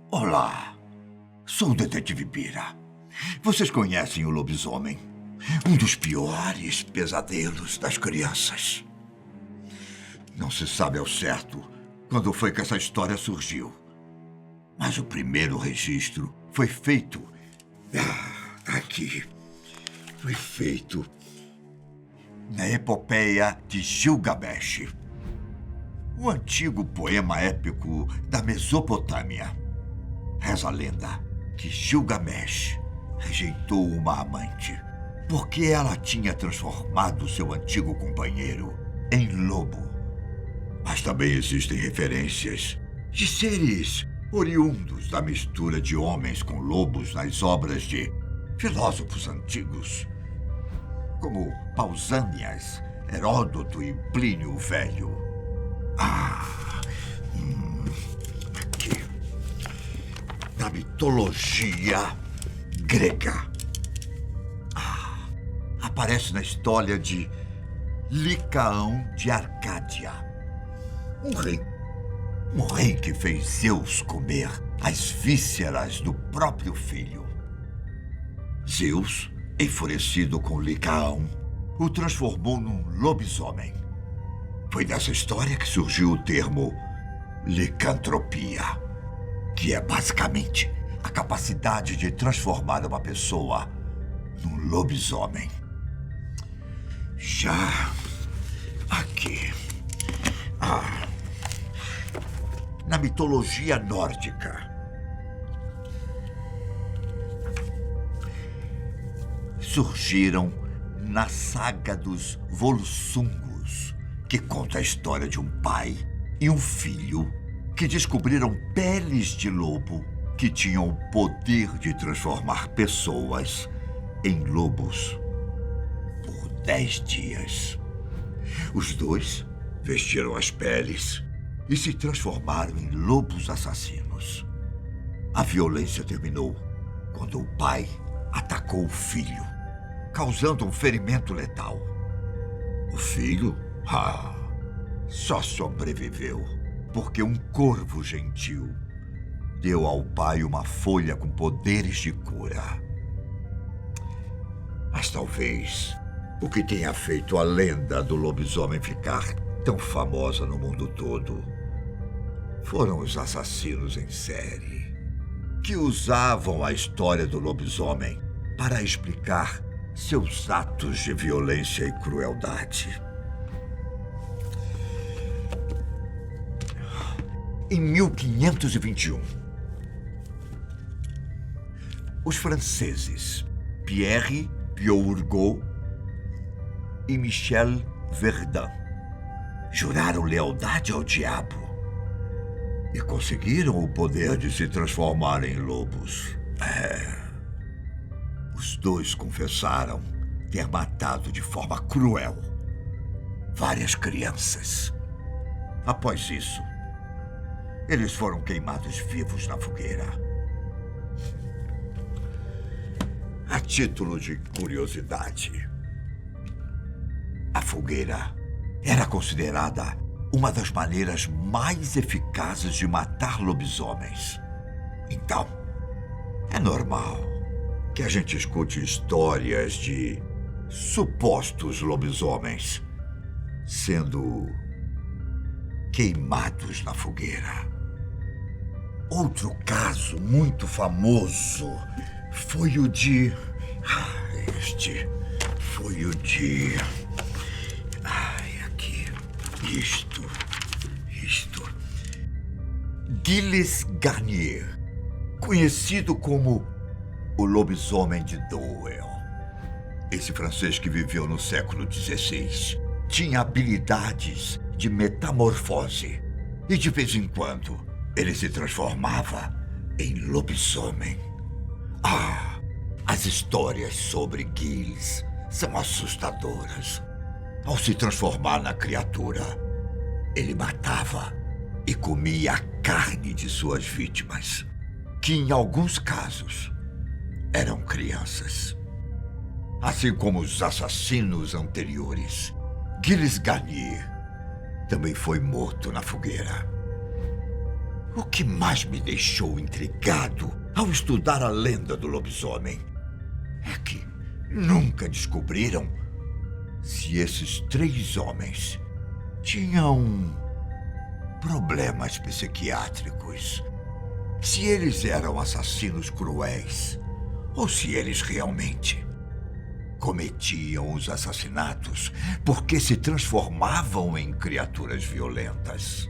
Olá, sou o detetive Bira. Vocês conhecem o lobisomem? Um dos piores pesadelos das crianças. Não se sabe ao certo quando foi que essa história surgiu. Mas o primeiro registro foi feito... aqui. Foi feito na epopeia de Gilgamesh. O antigo poema épico da Mesopotâmia. Reza a lenda que Gilgamesh rejeitou uma amante porque ela tinha transformado seu antigo companheiro em lobo. Mas também existem referências de seres oriundos da mistura de homens com lobos nas obras de filósofos antigos, como Pausânias, Heródoto e Plínio o Velho. Aqui. Na mitologia grega. Aparece na história de Licaão de Arcádia. Um rei que fez Zeus comer as vísceras do próprio filho. Zeus, enfurecido com Licaão, o transformou num lobisomem. Foi dessa história que surgiu o termo licantropia, que é basicamente a capacidade de transformar uma pessoa num lobisomem. Já aqui, na mitologia nórdica, surgiram na saga dos Volsungos, que conta a história de um pai e um filho que descobriram peles de lobo que tinham o poder de transformar pessoas em lobos por 10 dias. Os dois vestiram as peles e se transformaram em lobos assassinos. A violência terminou quando o pai atacou o filho, causando um ferimento letal. O filho, só sobreviveu porque um corvo gentil deu ao pai uma folha com poderes de cura. Mas talvez o que tenha feito a lenda do lobisomem ficar tão famosa no mundo todo foram os assassinos em série, que usavam a história do lobisomem para explicar seus atos de violência e crueldade. Em 1521, os franceses Pierre Piourgault e Michel Verdun juraram lealdade ao diabo e conseguiram o poder de se transformar em lobos. Os dois confessaram ter matado de forma cruel várias crianças. Após isso, eles foram queimados vivos na fogueira. A título de curiosidade, a fogueira era considerada uma das maneiras mais eficazes de matar lobisomens. Então, é normal que a gente escute histórias de supostos lobisomens sendo queimados na fogueira. Outro caso muito famoso foi o de... Gilles Garnier, conhecido como o lobisomem de Doel. Esse francês que viveu no século XVI tinha habilidades de metamorfose e de vez em quando ele se transformava em lobisomem. As histórias sobre Gilles são assustadoras. Ao se transformar na criatura, ele matava e comia a carne de suas vítimas, que em alguns casos eram crianças. Assim como os assassinos anteriores, Gilles Garnier também foi morto na fogueira. O que mais me deixou intrigado ao estudar a lenda do lobisomem é que nunca descobriram se esses 3 homens tinham problemas psiquiátricos, se eles eram assassinos cruéis ou se eles realmente cometiam os assassinatos porque se transformavam em criaturas violentas.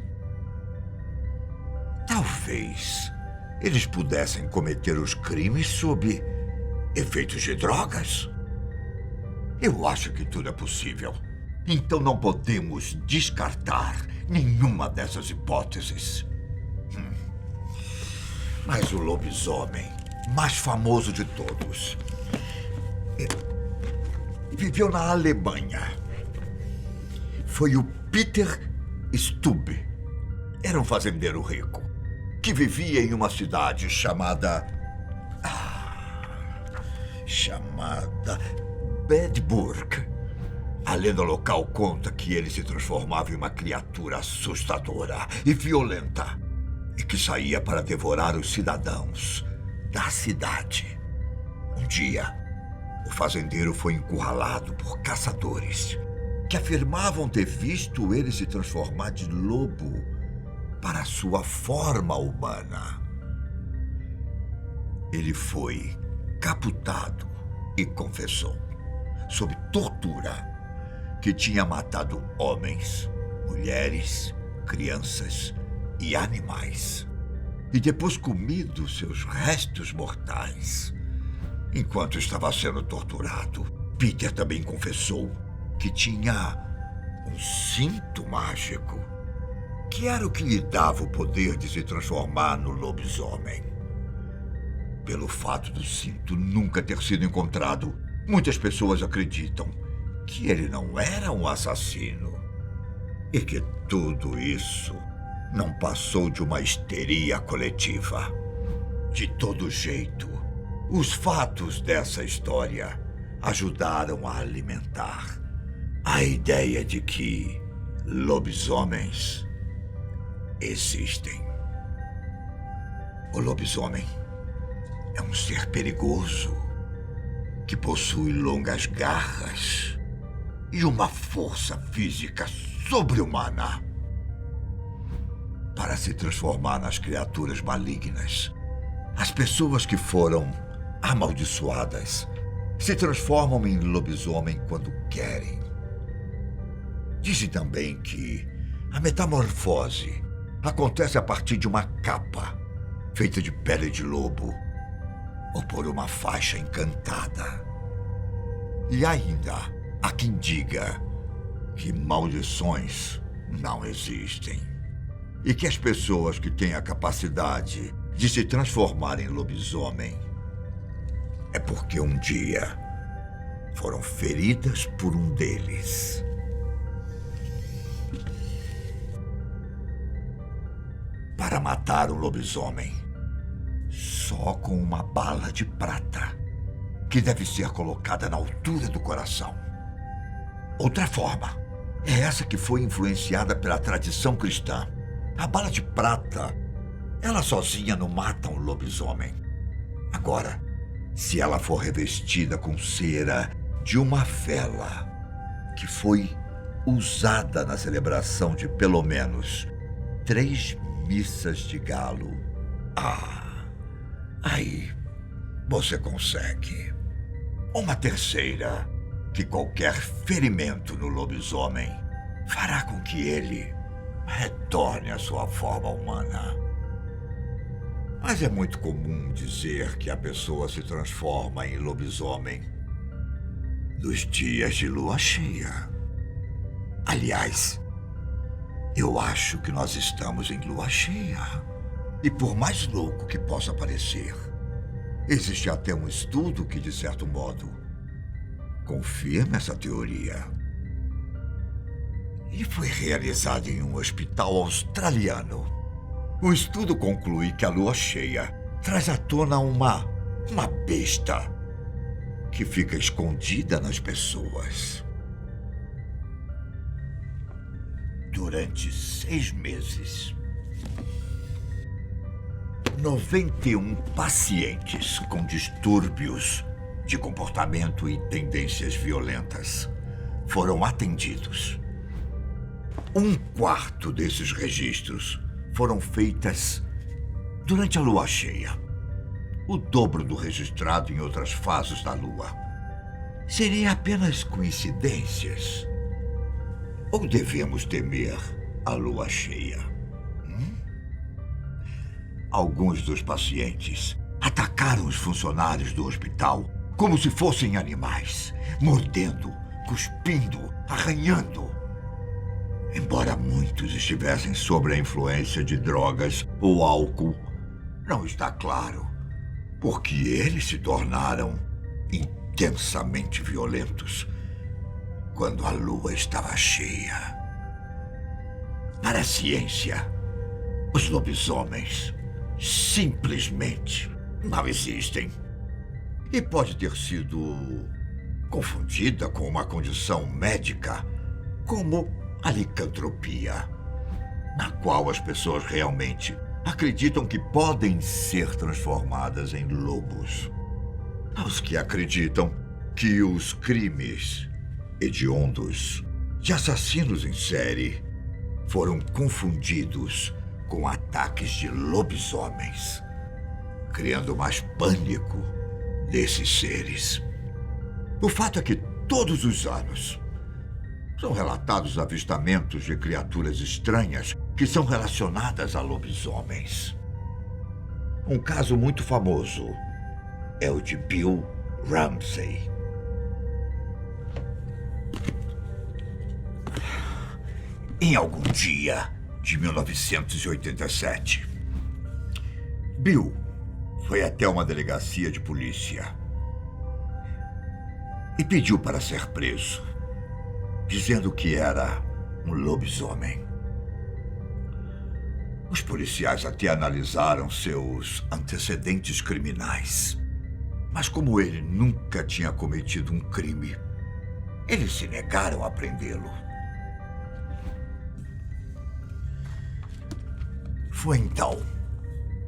Talvez eles pudessem cometer os crimes sob efeitos de drogas. Eu acho que tudo é possível. Então não podemos descartar nenhuma dessas hipóteses. Mas o lobisomem mais famoso de todos viveu na Alemanha. Foi o Peter Stubbe. Era um fazendeiro rico que vivia em uma cidade chamada Bedburg. A lenda local conta que ele se transformava em uma criatura assustadora e violenta e que saía para devorar os cidadãos da cidade. Um dia, o fazendeiro foi encurralado por caçadores que afirmavam ter visto ele se transformar de lobo para sua forma humana. Ele foi capturado e confessou, sob tortura, que tinha matado homens, mulheres, crianças e animais, e depois comido seus restos mortais. Enquanto estava sendo torturado, Peter também confessou que tinha um cinto mágico, que era o que lhe dava o poder de se transformar no lobisomem. Pelo fato do cinto nunca ter sido encontrado, muitas pessoas acreditam que ele não era um assassino e que tudo isso não passou de uma histeria coletiva. De todo jeito, os fatos dessa história ajudaram a alimentar a ideia de que lobisomens existem. O lobisomem é um ser perigoso que possui longas garras e uma força física sobre-humana. Para se transformar nas criaturas malignas, as pessoas que foram amaldiçoadas se transformam em lobisomem quando querem. Dizem também que a metamorfose acontece a partir de uma capa feita de pele de lobo ou por uma faixa encantada. E ainda há quem diga que maldições não existem e que as pessoas que têm a capacidade de se transformar em lobisomem é porque um dia foram feridas por um deles. Para matar um lobisomem, só com uma bala de prata, que deve ser colocada na altura do coração. Outra forma é essa que foi influenciada pela tradição cristã. A bala de prata, ela sozinha não mata um lobisomem. Agora, se ela for revestida com cera de uma vela que foi usada na celebração de pelo menos 3 missas de galo, aí você consegue. Uma terceira, que qualquer ferimento no lobisomem fará com que ele retorne à sua forma humana. Mas é muito comum dizer que a pessoa se transforma em lobisomem nos dias de lua cheia. Aliás, eu acho que nós estamos em lua cheia. E por mais louco que possa parecer, existe até um estudo que, de certo modo, confirma essa teoria. E foi realizado em um hospital australiano. O estudo conclui que a lua cheia traz à tona uma besta que fica escondida nas pessoas. Durante 6 meses. 91 pacientes com distúrbios de comportamento e tendências violentas foram atendidos. Um quarto desses registros foram feitas durante a lua cheia, o dobro do registrado em outras fases da lua. Seria apenas coincidências? Ou devemos temer a lua cheia? Alguns dos pacientes atacaram os funcionários do hospital como se fossem animais, mordendo, cuspindo, arranhando. Embora muitos estivessem sob a influência de drogas ou álcool, não está claro porque eles se tornaram intensamente violentos quando a lua estava cheia. Para a ciência, os lobisomens simplesmente não existem. E pode ter sido confundida com uma condição médica como a licantropia, na qual as pessoas realmente acreditam que podem ser transformadas em lobos. Aos que acreditam que os crimes hediondos de assassinos em série foram confundidos com ataques de lobisomens, criando mais pânico desses seres. O fato é que todos os anos são relatados avistamentos de criaturas estranhas que são relacionadas a lobisomens. Um caso muito famoso é o de Bill Ramsey. Em algum dia de 1987, Bill foi até uma delegacia de polícia e pediu para ser preso, dizendo que era um lobisomem. Os policiais até analisaram seus antecedentes criminais, mas como ele nunca tinha cometido um crime, eles se negaram a prendê-lo. Foi então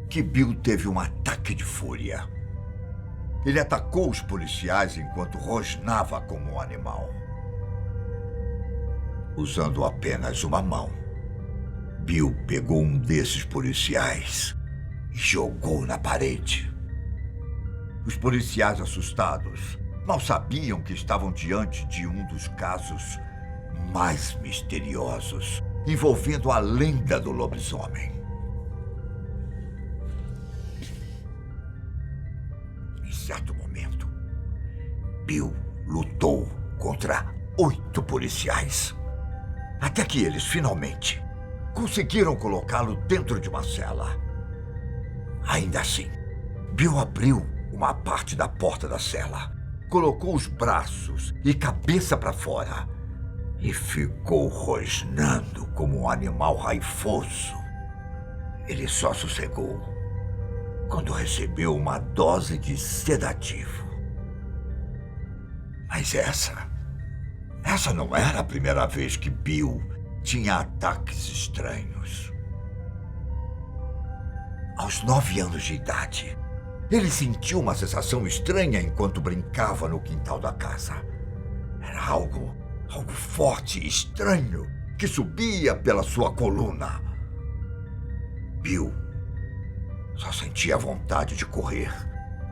que Bill teve um ataque de fúria. Ele atacou os policiais enquanto rosnava como um animal. Usando apenas uma mão, Bill pegou um desses policiais e jogou na parede. Os policiais, assustados, mal sabiam que estavam diante de um dos casos mais misteriosos envolvendo a lenda do lobisomem. Em certo momento, Bill lutou contra 8 policiais, até que eles, finalmente, conseguiram colocá-lo dentro de uma cela. Ainda assim, Bill abriu uma parte da porta da cela, colocou os braços e cabeça para fora e ficou rosnando como um animal raivoso. Ele só sossegou quando recebeu uma dose de sedativo. Mas essa não era a primeira vez que Bill tinha ataques estranhos. Aos 9 anos de idade, ele sentiu uma sensação estranha enquanto brincava no quintal da casa. Era algo forte e estranho que subia pela sua coluna. Bill só sentia vontade de correr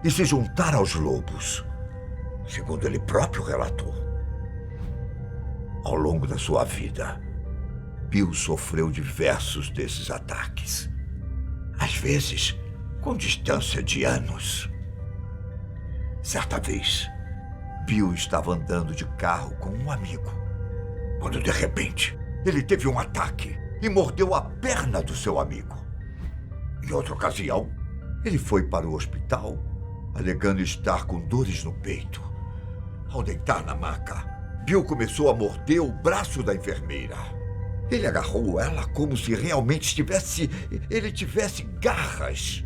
e se juntar aos lobos, segundo ele próprio relatou. Ao longo da sua vida, Bill sofreu diversos desses ataques, às vezes com distância de anos. Certa vez, Bill estava andando de carro com um amigo, quando de repente ele teve um ataque e mordeu a perna do seu amigo. Em outra ocasião, ele foi para o hospital, alegando estar com dores no peito. Ao deitar na maca, Bill começou a morder o braço da enfermeira. Ele agarrou ela como se realmente ele tivesse garras.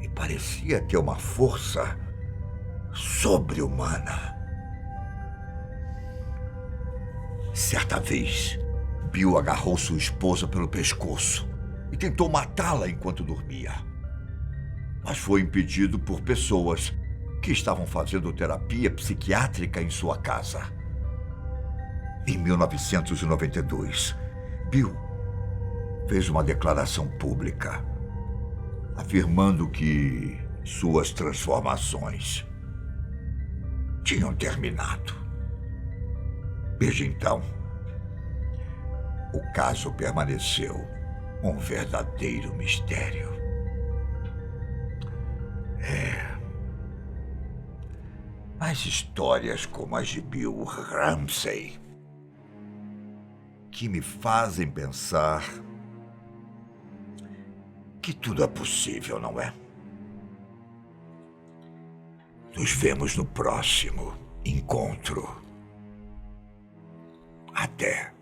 E parecia ter uma força sobre-humana. Certa vez, Bill agarrou sua esposa pelo pescoço e tentou matá-la enquanto dormia. Mas foi impedido por pessoas que estavam fazendo terapia psiquiátrica em sua casa. Em 1992, Bill fez uma declaração pública afirmando que suas transformações tinham terminado. Desde então, o caso permaneceu um verdadeiro mistério. Mas histórias como as de Bill Ramsey que me fazem pensar que tudo é possível, não é? Nos vemos no próximo encontro. Até.